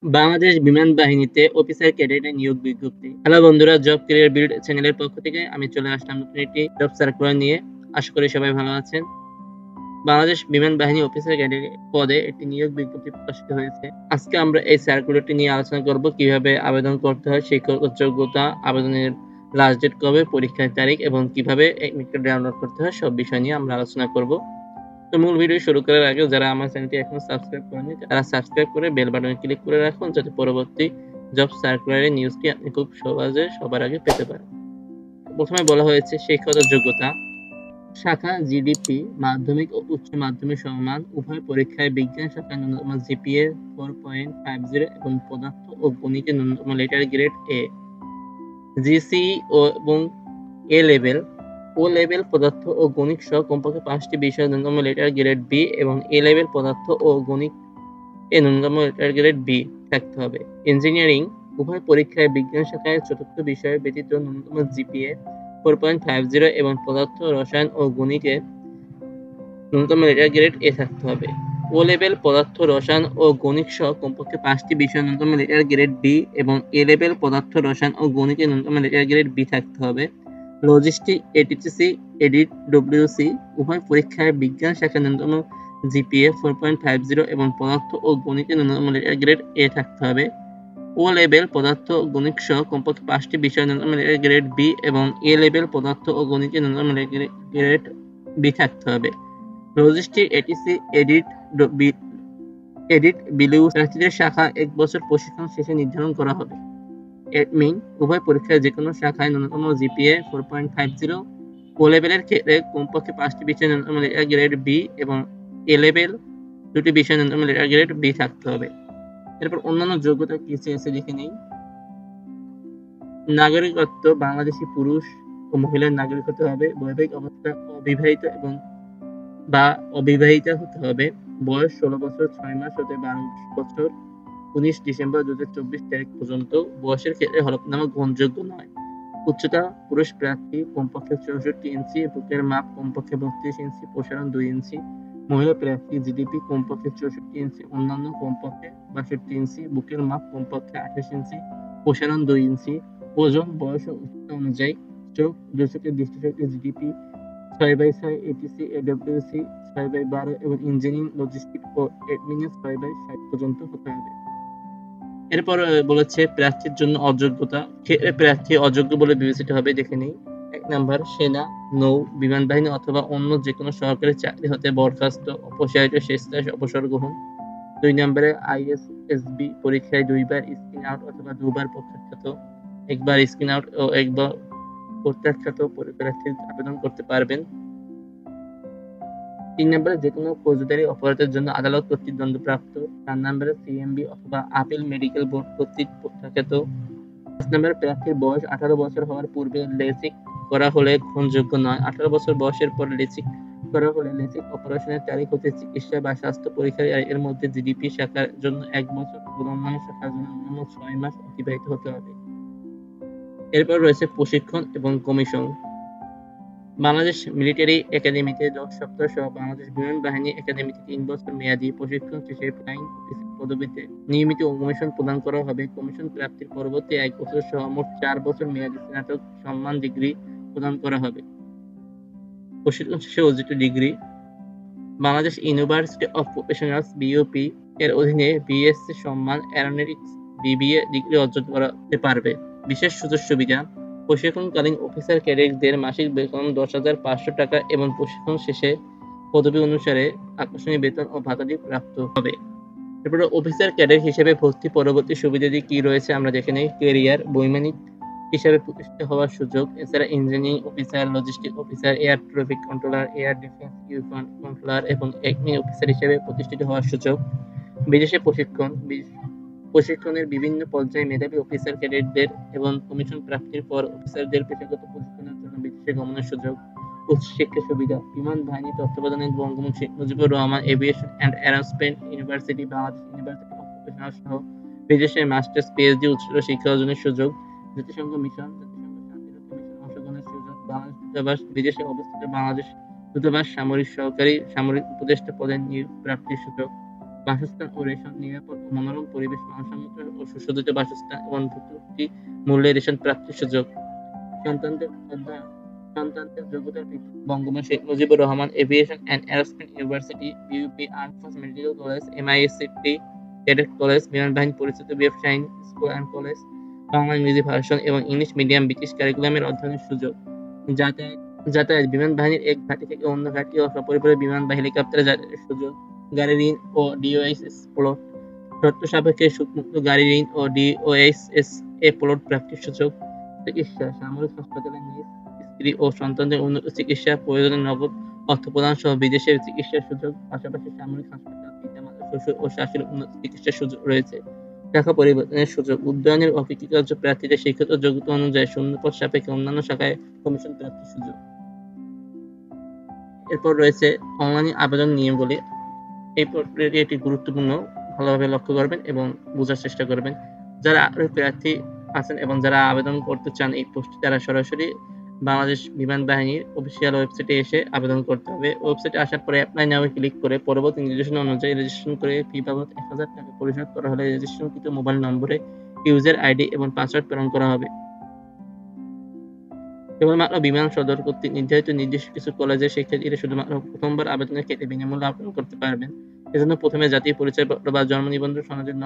বাংলাদেশ বিমান বাহিনীতে অফিসার ক্যাডেটে নিয়োগ বিজ্ঞপ্তি। হ্যালো বন্ধুরা, জব ক্যারিয়ার বিল্ড চ্যানেলের পক্ষ থেকে আমি চলে আসলাম নতুন একটি জব সার্কুলার নিয়ে। আশা করি সবাই ভালো আছেন। বাংলাদেশ বিমান বাহিনী অফিসার ক্যাডেট পদে একটি নিয়োগ বিজ্ঞপ্তি প্রকাশিত হয়েছে। আজকে আমরা এই সার্কুলারটি নিয়ে আলোচনা করব, কিভাবে আবেদন করতে হয়, শিক্ষাগত যোগ্যতা, আবেদনের লাস্ট ডেট কবে, পরীক্ষার তারিখ এবং কিভাবে এডমিট ডাউনলোড করতে হয়, সব বিষয় নিয়ে আমরা আলোচনা করব। তো মূল ভিডিও শুরু করার আগে যারা আমার চ্যানেলটি এখনো সাবস্ক্রাইব করেনি তারা সাবস্ক্রাইব করে বেল বাটনে ক্লিক করে রাখুন, যাতে পরবর্তী জব সার্কুলারের নিউজটি আপনি খুব সহজে সবার আগে পেতে পারেন। প্রথমে বলা হয়েছে শিক্ষাগত যোগ্যতা। শাখা জিডিপি মাধ্যমিক ও উচ্চ মাধ্যমিক সমমান, উভয় পরীক্ষায় বিজ্ঞান শাখায় ন্যূনতম জিপিএ 4.50 এবং পদার্থ ও গণিতে ন্যূনতম লেটার গ্রেড এ। জিসিই এবং এ লেভেল, ও লেভেল পদার্থ ও গণিত সহ কমপক্ষে 5টি বিষয়ে ন্যূনতম লেটার গ্রেড বি এবং এ লেভেল পদার্থ ও গণিত এ ন্যূনতম লেটার গ্রেড বি থাকতে হবে। ইঞ্জিনিয়ারিং, উভয় পরীক্ষায় বিজ্ঞান শাখায় চতুর্থ বিষয় ব্যতীত ন্যূনতম জিপিএ 4.50 এবং পদার্থ, রসায়ন ও গণিতে ন্যূনতম লেটার গ্রেড এ থাকতে হবে। ও লেভেল পদার্থ, রসায়ন ও গণিত সহ কমপক্ষে 5টি বিষয়ে ন্যূনতম লেটার গ্রেড বি এবং এ লেভেল পদার্থ, রসায়ন ও গণিতে ন্যূনতম লেটার গ্রেড বি থাকতে হবে। লজিস্টিক, এটিটিসি, এডিট, ডব্লিউসি, উভয় পরীক্ষায় বিজ্ঞান শাখায় ন্যূনতম জিপিএ 4.50 এবং পদার্থ ও গণিতে ন্যূনতম লেটার গ্রেড এ থাকতে হবে। ও লেভেল পদার্থ ও গণিত সহ কমপক্ষে 5টি বিষয়ে ন্যূনতম লেটার গ্রেড বি এবং এ লেভেল পদার্থ ও গণিতে ন্যূনতম লেটার গ্রেড বি থাকতে হবে। লজিস্টিক, এটিসি, এডিট, বিলিউ প্রার্থীদের শাখা 1 বছর প্রশিক্ষণ শেষে নির্ধারণ করা হবে। এডমিন, উভয় পরীক্ষায় যেকোনো শাখায় ন্যূনতম জিপিএ 4.50, ও লেভেলের ক্ষেত্রে কমপক্ষে 5টি বিষয়ে ন্যূনতম লেটার গ্রেড বি এবং এ লেভেল 2টি বিষয়ে ন্যূনতম লেটার গ্রেড বি থাকতে হবে। এরপর অন্যান্য যোগ্যতা কি চেয়েছে দেখে নেই। নাগরিকত্ব, বাংলাদেশি পুরুষ ও মহিলার নাগরিক হতে হবে। বৈবাহিক অবস্থা অবিবাহিত এবং বা অবিবাহিতা হতে হবে। বয়স 16 বছর 6 মাস হতে 12 বছর 19 ডিসেম্বর 2024 তারিখ পর্যন্ত। বয়সের ক্ষেত্রে হলফনামা গ্রহণযোগ্য নয়। উচ্চতা, পুরুষ প্রার্থী কমপক্ষে 64 ইঞ্চি, বুকের মাপ কমপক্ষে 32 ইঞ্চি, প্রসারণ 2 ইঞ্চি। মহিলা প্রার্থী জিডিপি কমপক্ষে 64 ইঞ্চি, অন্যান্য কমপক্ষে 62 ইঞ্চি, বুকের মাপ কমপক্ষে 28 ইঞ্চি, প্রসারণ 2 ইঞ্চি। ওজন, বয়স ও উচ্চতা অনুযায়ী। চোখ, দুচোখের দৃষ্টিশক্তি জিডিপি 6/6, এটিসি, এডব্লিউসি 6/12 এবং ইঞ্জিনিয়ারিং, লজিস্টিক ও এডমিনে 6/60 পর্যন্ত হতে হবে। এরপর বলেছে প্রার্থীর জন্য অযোগ্যতা। ক্ষেত্রে প্রার্থী অযোগ্য বলে বিবেচিত হবে, দেখে নেই। 1 নাম্বার, সেনা, নৌ, বিমান বাহিনী অথবা অন্য যেকোনো সরকারি চাকরি হতে বরখাস্ত, অপসারিত, স্বেচ্ছায় অবসর গ্রহণ। 2 নাম্বারে আইএসএসবি পরীক্ষায় 2 বার স্ক্রিন আউট অথবা 2 বার প্রত্যাখ্যাত, 1 বার স্ক্রিন আউট ও 1 বার প্রত্যাখ্যাত প্রার্থী আবেদন করতে পারবেন। 3 নম্বরে যেকোনো ফৌজদারি অপরাধের জন্য আদালত কর্তৃক দণ্ডপ্রাপ্ত। 4 নম্বরে সিএমবি অথবা আপিল মেডিকেল বোর্ড কর্তৃক প্রত্যাখ্যাত। 5 নম্বরে প্রার্থীর বয়স 18 বছর হওয়ার পূর্বে লেসিক করা হলে গ্রহণযোগ্য নয়। 18 বছর বয়সের পর লেসিক করা হলে লেসিক অপারেশনের তারিখ হতে চিকিৎসা বা স্বাস্থ্য পরীক্ষার এর মধ্যে জিডিপি শাখার জন্য 1 বছর এবং অন্যান্য শাখার জন্য অন্যান্য 6 মাস অতিবাহিত হতে হবে। এরপর রয়েছে প্রশিক্ষণ এবং কমিশন। বাংলাদেশ মিলিটারি একাডেমিতে 10 সপ্তাহ সহ বাংলাদেশ বিমান বাহিনী একাডেমিতে 3 বছর মেয়াদী প্রশিক্ষণ শেষে ফ্লাইং অফিসার পদবিতে নিয়মিত কমিশন প্রদান করা হবে। কমিশন প্রাপ্তির পরবর্তী 1 বছর সহ মোট 4 বছর মেয়াদী স্নাতক সম্মান ডিগ্রি প্রদান করা হবে। প্রশিক্ষণ শেষে অর্জিত degree. Bangladesh university of professionals BUP এর অধীনে বিএসসি সম্মান এরোনটিক্স বিবিএ ডিগ্রি অর্জন করতে পারবে। বিশেষ সুযোগ সুবিধা। প্রশিক্ষণকালীন অফিসার ক্যাডেটদের মাসিক বেতন 10,500 টাকা এবং প্রশিক্ষণ শেষে পদবি অনুসারে আকর্ষণীয় বেতন ও ভাতাদি প্রাপ্ত হবে। এরপরে অফিসার ক্যাডেট হিসেবে ভর্তি পরবর্তী সুবিধাদি কি রয়েছে আমরা দেখে নেই। ক্যারিয়ার, বৈমানিক হিসাবে প্রতিষ্ঠিত হওয়ার সুযোগ। এছাড়া engineering officer, logistic officer, air traffic controller, air defence controller এবং এডমিন অফিসার হিসেবে প্রতিষ্ঠিত হওয়ার সুযোগ। বিদেশে প্রশিক্ষণ। প্রশিক্ষণের বিভিন্ন পর্যায়ে মেধাবী অফিসার ক্যাডেটদের এবং কমিশন প্রাপ্তির পর অফিসারদের পেশাগত প্রশিক্ষণের জন্য বিদেশে গমনের সুযোগ। উচ্চশিক্ষা সুবিধা। বিমান বাহিনী তত্ত্বাবধানে Bangabandhu Sheikh Mujibur Rahman aviation and aerospace university, Bangladesh university of professional সহ বিদেশে মাস্টার্স, পিএইচডি উচ্চতর শিক্ষা অর্জনের সুযোগ। জাতিসংঘ মিশন, জাতিসংঘ শান্তিরক্ষা মিশনে অংশগ্রহণের সুযোগ। বাংলাদেশ দূতাবাস, বিদেশে অবস্থিত বাংলাদেশ দূতাবাস সামরিক সহকারী সামরিক উপদেষ্টা পদে নিয়োগ প্রাপ্তির সুযোগ। বাসস্থান ও রেশন, নিরাপদ ও মনোরম পরিবেশ, মানসম্মত ও সুসজ্জিত বাসস্থান এবং ভর্তুকি মূল্যে রেশন প্রাপ্তির সুযোগ। সন্তানদের অধ্যয়ন, সন্তানদের যোগ্যতার ভিত্তিতে Bangabandhu Sheikh Mujibur Rahman aviation and aerospace university, BUP armed force medical college, MISCT cadet college, বিমান বাহিনী পরিচালিত BF Shaheen school and college, Bangla, ইংরেজি ভার্সন এবং ইংলিশ মিডিয়াম ব্রিটিশ কারিকুলামের অধ্যয়নের সুযোগ। যাতায়াত যাতায়াত বিমান বাহিনীর এক ঘাঁটি থেকে অন্য ঘাঁটি ও সপরিবারে বিমান বা হেলিকপ্টারে যাতায়াতের সুযোগ। গাড়ি ঋণ ও ডিওএইচএস প্লট, শর্ত সাপেক্ষে সুদমুক্ত গাড়ি ঋণ ও ডিওএইচএস এ প্লট প্রাপ্তির সুযোগ। চিকিৎসা, সামরিক হাসপাতালে নিজ, স্ত্রী ও সন্তানদের উন্নত চিকিৎসা, প্রয়োজনে নগদ অর্থ প্রদান সহ বিদেশে চিকিৎসার সুযোগ। পাশাপাশি সামরিক হাসপাতাল, পিতামাতা, শ্বশুর ও শাশুড়ির উন্নত চিকিৎসার সুযোগ রয়েছে। শাখা পরিবর্তনের সুযোগ, উদ্যয়নের অকৃতকার্য প্রার্থীদের শিক্ষিত যোগ্যতা অনুযায়ী শূন্যপদ সাপেক্ষে অন্যান্য শাখায় কমিশন প্রাপ্তির সুযোগ। এরপর রয়েছে অনলাইন আবেদন নিয়মাবলী। এই প্রক্রিয়াটি একটি গুরুত্বপূর্ণ, ভালোভাবে লক্ষ্য করবেন এবং বোঝার চেষ্টা করবেন। যারা আগ্রহী প্রার্থী আছেন এবং যারা আবেদন করতে চান এই পোস্টে, তারা সরাসরি বাংলাদেশ বিমান বাহিনীর অফিসিয়াল ওয়েবসাইটে এসে আবেদন করতে হবে। ওয়েবসাইটে আসার পরে অ্যাপ্লাই নাও ক্লিক করে পরবর্তী নির্দেশনা অনুযায়ী রেজিস্ট্রেশন করে ফি বাবদ ১,০০০ টাকা পরিশোধ করা হলে রেজিস্ট্রেশনকৃত মোবাইল নম্বরে ইউজার আইডি এবং পাসওয়ার্ড প্রেরণ করা হবে। কেবলমাত্র বিমান সদর কর্তৃক নির্ধারিত নির্দিষ্ট কিছু কলেজের শিক্ষার্থীরা শুধুমাত্র প্রথমবার আবেদনের ক্ষেত্রে বিনামূল্যে আবেদন করতে পারবেন। এজন্য প্রথমে জাতীয় পরিচয়পত্র বা জন্ম নিবন্ধন সনদের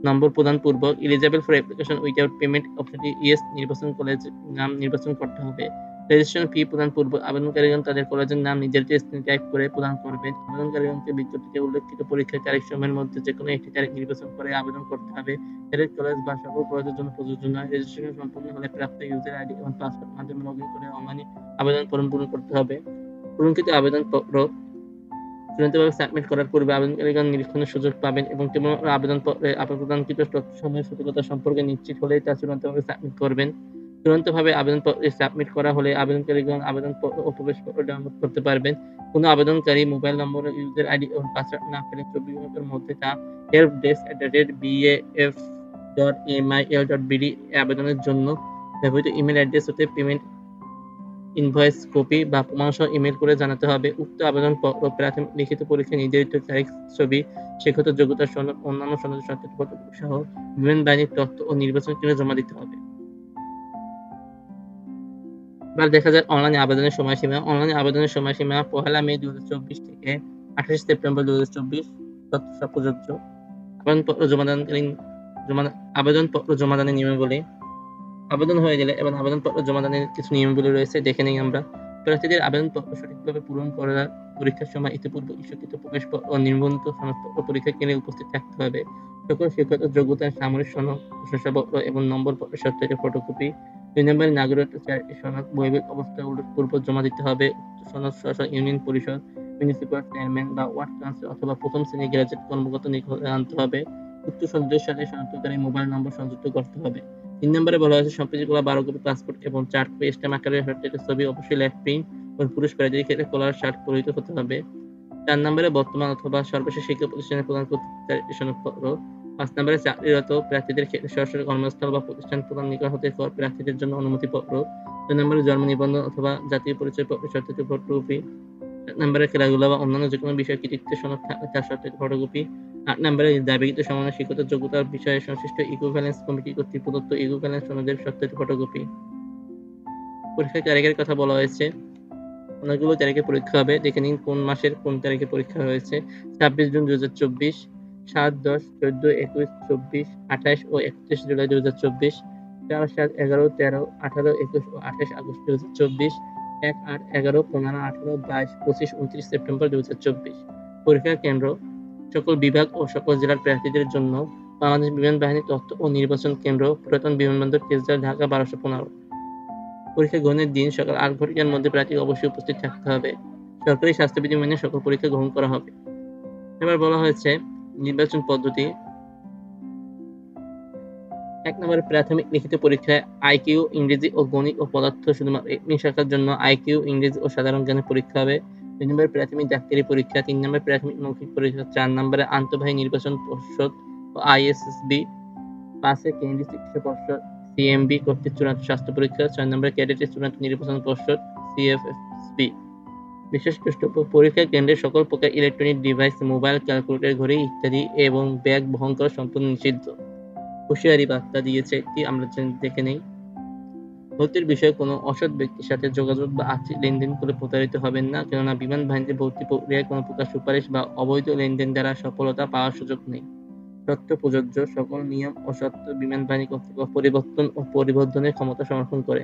নম্বর প্রদান পূর্বক eligible for application without payment অপশনটি ইয়েস নির্বাচন কলেজ নাম নির্বাচন করতে হবে। রেজিস্ট্রেশন ফি প্রদান পূর্বক আবেদনকারীগণ তাদের কলেজের নাম নির্ধারিত স্থানে টাইপ করে প্রদান করবেন। আবেদনকারীগণকে বিজ্ঞপ্তিতে উল্লেখিত পরীক্ষার তারিখসমূহের মধ্যে যেকোনো একটি তারিখ নির্বাচন করে আবেদন করতে হবে। ক্যাডেট কলেজ বা সকল কলেজের জন্য প্রযোজ্য নয়। রেজিস্ট্রেশন সম্পূর্ণ হলে প্রাপ্ত ইউজার আইডি এবং পাসওয়ার্ড মাধ্যমে লগ ইন করে অনলাইনে আবেদন ফর্ম পূরণ করতে হবে। পূরণকৃত আবেদনপত্র চূড়ান্তভাবে সাবমিট করার পূর্বে আবেদনকারীগণ নিরীক্ষণের সুযোগ পাবেন এবং কেবলমাত্র আবেদনপত্রে প্রদানকৃত তথ্যসমূহের সঠিকতা সম্পর্কে নিশ্চিত হলেই তা চূড়ান্তভাবে সাবমিট করবেন। চূড়ান্তভাবে আবেদনপত্রে সাবমিট করা হলে আবেদনকারীগণ আবেদনপত্র ও প্রবেশপত্র ডাউনলোড করতে পারবেন। কোনো আবেদনকারী মোবাইল নম্বর, ইউজার আইডি এবং পাসওয়ার্ড না পেলে ২৪ ঘন্টার মধ্যে তা helpdesk@baf.mil.bd আবেদনের জন্য ব্যবহৃত ইমেল অ্যাড্রেস হতে পেমেন্ট ইনভয়েস কপি বা প্রমাণসহ ইমেল করে জানাতে হবে। উক্ত আবেদনপত্র, প্রাথমিক লিখিত পরীক্ষার নির্ধারিত তারিখ, ছবি, শিক্ষাগত যোগ্যতা সনদ, অন্যান্য সনদের সত্যায়িত সহ বিমান বাহিনীর তথ্য ও নির্বাচন কেন্দ্রে জমা দিতে হবে। এবার দেখা যায় অনলাইনে আবেদনের সময়সীমা। অনলাইনে আবেদনের সময়সীমা ১লা মে ২০২৪ থেকে ২৮ সেপ্টেম্বর ২০২৪ প্রযোজ্য। আবেদনপত্র জমাদানের নিয়মাবলী। আবেদন হয়ে গেলে এবং আবেদনপত্র জমাদানের কিছু নিয়মগুলো রয়েছে, দেখে নিই আমরা। প্রার্থীদের আবেদনপত্র সঠিকভাবে পূরণ করা, পরীক্ষার সময় ইতিপূর্বে ইস্যুকৃত প্রবেশপত্র ও নিবন্ধিত সনদপত্র পরীক্ষা কেন্দ্রে উপস্থিত থাকতে হবে। সকল শিক্ষাগত যোগ্যতার সামরিক সনদ, প্রশংসাপত্র এবং নম্বরপত্রের সত্যায়িত ফটোকপি। ২ নম্বরে নাগরিকত্ব সনদ বৈবাহিক অবস্থা উল্লেখপূর্বক জমা দিতে হবে। উক্ত সনদ সরাসরি ইউনিয়ন পরিষদ, মিউনিসিপাল চেয়ারম্যান বা ওয়ার্ড কাউন্সিল অথবা প্রথম শ্রেণীর গ্রাজুয়েট কর্মকর্তা নিকটে আনতে হবে। উক্ত সনদের সাথে শনাক্তকারী মোবাইল নম্বর সংযুক্ত করতে হবে। ৩ নম্বরে বলা হয়েছে সম্প্রতি করা ১২ কপি পাসপোর্ট এবং ৪ কপি স্ট্যাম্প আকারে সত্যায়িত ছবি, অবশ্যই লেফট প্রিন্ট এবং পুরুষ প্রার্থীদের ক্ষেত্রে কলার শার্ট পরিহিত হতে হবে। ৪ নম্বরে বর্তমান অথবা সর্বশেষ শিক্ষা প্রতিষ্ঠানে প্রদান কর্তৃক সনদপত্র। ৫ নম্বরে চাকরিরত প্রার্থীদের ক্ষেত্রে সরাসরি কর্মস্থল বা প্রতিষ্ঠান প্রদান নিকট হতে প্রার্থীদের জন্য অনুমতিপত্র। ৬ নম্বরে জন্ম নিবন্ধন অথবা জাতীয় পরিচয়পত্রের সত্যায়িত ফটোকপি। ৭ নম্বরে খেলাধুলা বা অন্যান্য যেকোনো বিষয়ে কৃতিত্বের সনদ থাকলে তার সত্যায়িত ফটোকপি। ৮ নম্বরে দাবিকৃত সমানের শিক্ষাগত যোগ্যতার বিষয়ে সংশ্লিষ্ট ইকুইভ্যালেন্স কমিটি কর্তৃক প্রদত্ত ইকুইভ্যালেন্স সনদের সত্যায়িত ফটোকপি। পরীক্ষার তারিখের কথা বলা হয়েছে। অনেকগুলো তারিখে পরীক্ষা হবে, দেখে নিন কোন মাসের কোন তারিখে পরীক্ষা হয়েছে। ২৬ জুন ২০২৪, ৭, ১০, ১৪, ২১, ২৪, ২৮ ও ৩১ জুলাই ২০২৪, ৪, ৭, ১১, ১৩, ১৮, ২১ ও ২৮ আগস্ট ২০২৪, ১, ৮, ১১, ১৫, ১৮, ২২, ২৫, ২৯ সেপ্টেম্বর ২০২৪। পরীক্ষার কেন্দ্র সকল বিভাগ ও সকল জেলার প্রার্থীদের জন্য বাংলাদেশ বিমান বাহিনী তথ্য ও নির্বাচন কেন্দ্র, পুরাতন বিমানবন্দর, তেজগাঁও, ঢাকা ১২১৫। পরীক্ষা গ্রহণের দিন সকাল ৮ ঘটিকার মধ্যে প্রার্থীকে অবশ্যই উপস্থিত থাকতে হবে। সরকারি স্বাস্থ্যবিধি মেনে সকল পরীক্ষা গ্রহণ করা হবে। এবার বলা হয়েছে নির্বাচন পদ্ধতি। ১ নম্বরে প্রাথমিক লিখিত পরীক্ষায় আইকিউ, ইংরেজি ও গণিত ও পদার্থ শুধুমাত্র এডমিন শাখার জন্য আইকিউ, ইংরেজি ও সাধারণ জ্ঞানের পরীক্ষা হবে। ২ নম্বরে প্রাথমিক ডাক্তারি পরীক্ষা। ৩ নম্বরে প্রাথমিক মৌখিক পরীক্ষা। ৪ নম্বরে আন্তঃবাহিনী নির্বাচন পর্ষদ ও আইএসএসবি। ৫ কেন্দ্রীয় চিকিৎসা পর্ষদ সিএমবি কর্তৃক চূড়ান্ত স্বাস্থ্য পরীক্ষা। ৬ নম্বরে ক্যাডেটের চূড়ান্ত নির্বাচন পর্ষদ সিএফএসবি। বিশেষ দ্রষ্টব্য: পরীক্ষা কেন্দ্রে সকল প্রকার ইলেকট্রনিক ডিভাইস, মোবাইল, ক্যালকুলেটর, ঘড়ি ইত্যাদি এবং ব্যাগ বহন করা সম্পূর্ণ নিষিদ্ধ। হুঁশিয়ারি বার্তা দিয়েছে একটি, আমরা দেখে নেই। ভর্তির বিষয়ে কোনো অসৎ ব্যক্তির সাথে যোগাযোগ বা আর্থিক লেনদেন করে প্রতারিত হবেন না, কেননা বিমান বাহিনীতে ভর্তি প্রক্রিয়ায় কোনো প্রকার সুপারিশ বা অবৈধ লেনদেন দ্বারা সফলতা পাওয়ার সুযোগ নেই। শর্ত প্রযোজ্য: সকল নিয়ম ও শর্ত বিমান বাহিনী কর্তৃপক্ষ পরিবর্তন ও পরিবর্ধনের ক্ষমতা সমর্থন করে।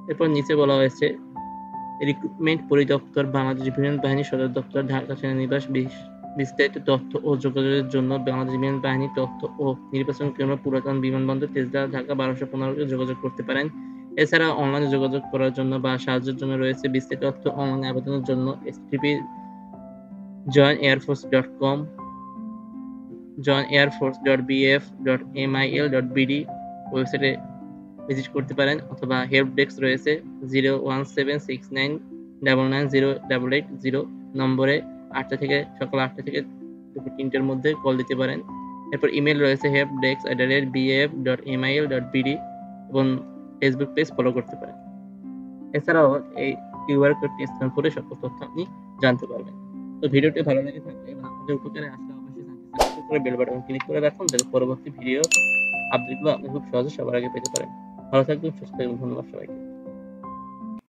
এরপর নিচে বলা হয়েছে, রিক্রুটমেন্ট পরিদপ্তর, বাংলাদেশ বিমান বাহিনী সদর দপ্তর, ঢাকা সেনানিবাস। বিস্তারিত তথ্য ও যোগাযোগের জন্য বাংলাদেশ বিমান বাহিনী তথ্য ও নির্বাচন কেন্দ্র, পুরাতন বিমানবন্দর, তেজগাঁও, ঢাকা ১২১৫-তে যোগাযোগ করতে পারেন। এছাড়া অনলাইনে যোগাযোগ করার জন্য বা সাহায্যের জন্য রয়েছে বিস্তারিত তথ্য। অনলাইনে আবেদনের জন্য http://joinairforce.com, joinairforce.bf.mil.bd ওয়েবসাইটে ভিজিট করতে পারেন, অথবা হেল্প ডেস্ক রয়েছে 01769990880 নম্বরে সকাল ৮টা থেকে দুপুর ৩টার মধ্যে কল দিতে পারেন। এরপর ইমেল রয়েছে helpdesk@bf.mil.bd এবং ফেসবুক পেজ ফলো করতে পারেন। এছাড়াও এই কিউআর কোডটি স্ক্যান করে সকল তথ্য আপনি জানতে পারবেন। তো ভিডিওটি ভালো লেগে থাকলে এবং আপনাদের উপকারে আসলে অবশ্যই চ্যানেলটি সাবস্ক্রাইব করে বেল বাটন ক্লিক করে রাখুন, যাতে পরবর্তী ভিডিও আপডেটগুলো আপনি খুব সহজে সবার আগে পেতে পারেন। ভালো থাকবেন, সুস্থ থাকবেন। ধন্যবাদ সবাইকে।